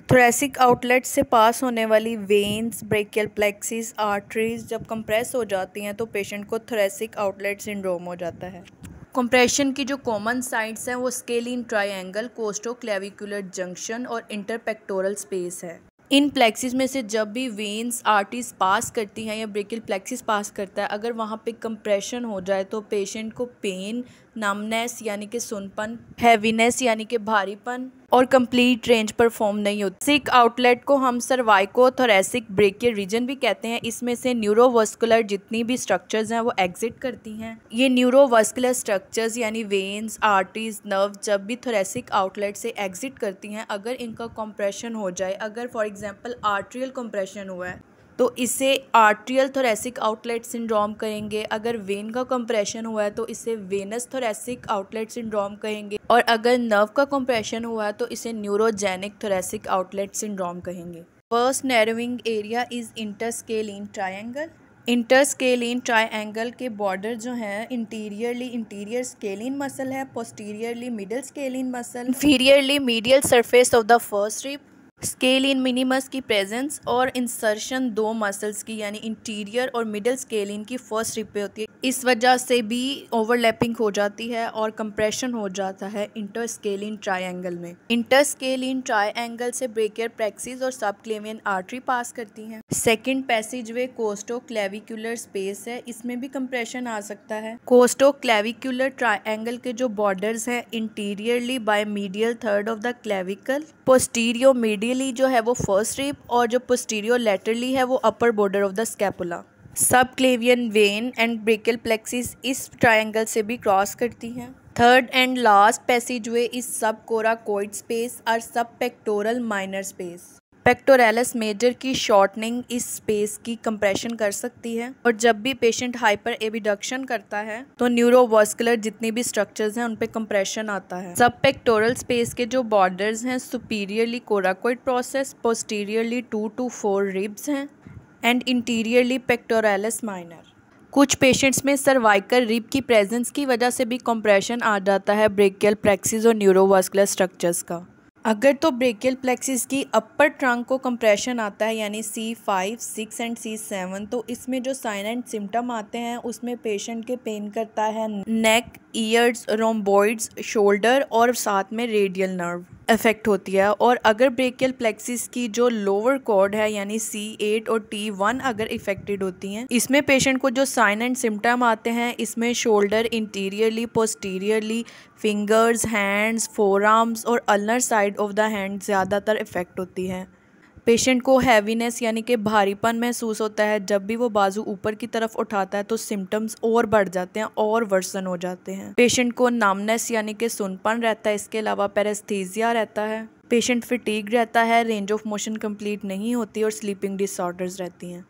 Thoracic outlet से पास होने वाली वेन्स, ब्रेकियल प्लेक्सिस, आर्टरीज जब कंप्रेस हो जाती हैं तो पेशेंट को थोरेसिक आउटलेट सिंड्रोम हो जाता है। कंप्रेशन की जो कॉमन साइट्स हैं वो स्केलिन ट्रायंगल, कोस्टोक्लेविकुलर जंक्शन और इंटरपेक्टोरल स्पेस है। इन प्लेक्सिस में से जब भी वेन्स आर्टरीज पास करती हैं या ब्रेकियल प्लेक्सिस पास करता है, अगर वहाँ पे कंप्रेशन हो जाए तो पेशेंट को पेन, नमनेस यानी कि सुनपन, हैवीनेस यानी कि भारीपन और कंप्लीट रेंज परफॉर्म नहीं होती। सिक आउटलेट को हम सर्वाइको-थोरेसिक ब्रेकियल रीजन भी कहते हैं। इसमें से न्यूरोवास्कुलर जितनी भी स्ट्रक्चर्स हैं वो एग्जिट करती हैं। ये न्यूरोवास्कुलर स्ट्रक्चर्स यानी वेन्स, आर्टरीज, नर्व जब भी थोरेसिक आउटलेट से एग्जिट करती हैं, अगर इनका कंप्रेशन हो जाए, अगर फॉर एग्जांपल आर्ट्रियल कंप्रेशन हुआ है तो इसे आर्ट्रियल थोरेसिक आउटलेट सिंड्रोम कहेंगे। अगर वेन का कंप्रेशन हुआ है तो इसे वेनस थोरेसिक आउटलेट सिंड्रोम कहेंगे और अगर नर्व का कंप्रेशन हुआ है तो इसे न्यूरोजेनिक थोरेसिक आउटलेट सिंड्रोम कहेंगे। First narrowing area is interscalene triangle. Interscalene triangle के बॉर्डर जो हैं इंटीरियरली इंटीरियर स्केलिन मसल है, posteriorly middle scalene muscle, inferiorly medial surface of the first rib, scalene minimus की प्रेजेंस और insertion दो muscles की यानी इंटीरियर और मिडल स्केलिन की फर्स्ट रिब पे होती है। इस वजह से भी ओवरलैपिंग हो जाती है और कंप्रेशन हो जाता है इंटरस्केलिन ट्रायंगल में। इंटरस्केलिन ट्रायंगल से ब्रेकियल प्लेक्सिस और सबक्लेवियन आर्टरी पास करती हैं। सेकंड पैसेजवे कोस्टोक्लेविकुलर स्पेस है, इसमें भी कंप्रेशन आ सकता है। कोस्टोक्लेविकुलर ट्रायंगल के जो बॉर्डर्स हैं interiorly by medial third of the clavicle, posteromedially जो है वो फर्स्ट रिब और जो पोस्टीरियो लैटरली है वो upper border of the scapula. Subclavian vein and brachial plexus इस ट्रायंगल से भी क्रॉस करती हैं। Third and last passageway is subcoracoid space और subpectoral minor space. Pectoralis major की शॉर्टनिंग इस स्पेस की कंप्रेशन कर सकती है और जब भी पेशेंट हाइपर एबिडक्शन करता है तो न्यूरोवास्कुलर जितनी भी स्ट्रक्चर्स हैं उन पे कंप्रेशन आता है। सब पेक्टोरल स्पेस के जो बॉर्डर्स हैं superiorly coracoid process, posteriorly 2 to 4 ribs हैं एंड इंटीरियरली पेक्टोरैलिस माइनर। कुछ पेशेंट्स में सर्वाइकल रिब की प्रेजेंस की वजह से भी कंप्रेशन आ जाता है ब्रेकियल प्लेक्सिस और न्यूरोवास्कुलर स्ट्रक्चर्स का। अगर तो ब्रेकियल प्लेक्सिस की अपर ट्रंक को कंप्रेशन आता है यानी C5, 6 एंड C7 तो इसमें जो साइन एंड सिम्टम आते हैं उसमें पेशेंट के पेन करता है नेक, ईयर्स, रोम्बॉइड्स, शोल्डर और साथ में रेडियल नर्व इफेक्ट होती है। और अगर ब्रेकियल प्लेक्सिस की जो लोअर कॉर्ड है यानी C8 और T1 अगर इफेक्टेड होती हैं, इसमें पेशेंट को जो साइन एंड सिम्टम आते हैं इसमें shoulder anteriorly, posteriorly, fingers, hands, forearms और ulnar side of the hand ज़्यादातर इफेक्ट होती है। पेशेंट को हैवीनेस यानी कि भारीपन महसूस होता है। जब भी वो बाजू ऊपर की तरफ उठाता है तो सिम्टम्स और बढ़ जाते हैं और वर्सन हो जाते हैं। पेशेंट को नमनेस यानी कि सुनपन रहता है, इसके अलावा पैरेस्थीसिया रहता है। पेशेंट फटीग रहता है, रेंज ऑफ मोशन कंप्लीट नहीं होती और स्लीपिंग डिसऑर्डर्स रहती हैं।